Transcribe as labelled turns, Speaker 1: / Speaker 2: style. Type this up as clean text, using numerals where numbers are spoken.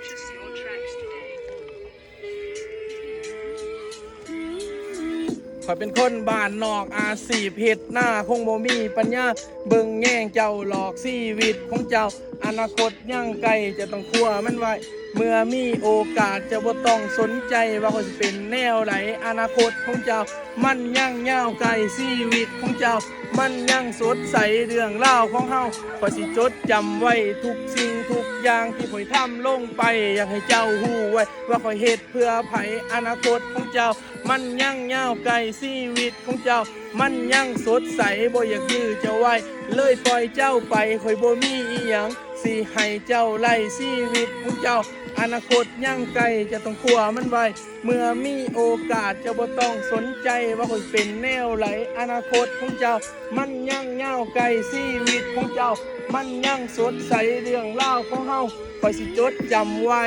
Speaker 1: Purchase your tracks today.
Speaker 2: ข้อยเป็นคนบ้านนอกอาชีพเฮ็ดหน้าคงบ่มีปัญญาเบิ่งแย่งเจ้าหลอกชีวิตของเจ้าอนาคตยังไกลจะต้องคั่วมันไว้เมื่อมีโอกาสจะบ่ต้องสนใจว่าเขาสิเป็นแนวไหนอนาคตของเจ้ามันยังยาวไกลชีวิตของเจ้ามันยังสดใสเรื่องราวของเฮาข้อยสิจดจำไว้ทุกสิ่งทุกอย่างที่ข้อยทำลงไปอยากให้เจ้าฮู้ไว้ว่าข้อยเฮ็ดเพื่อไผอนาคตของเจ้ามันยังยาวไกลชีวิตของเจ้ามันยังสดใสบ่อยากยื้อเจ้าไว้เลยปล่อยเจ้าไปข้อยบ่มีอีหยังสิให้เจ้าไล่ชีวิตของเจ้าอนาคตยังไกลจะต้องคั่วมันไว้เมื่อมีโอกาสจะบ่ต้องสนใจว่าข้อยเป็นแนวไหนอนาคตของเจ้ามันยังยาวไกลชีวิตของเจ้ามันยังสดใสเรื่องราวของเฮาข้อยสิจดจำไว้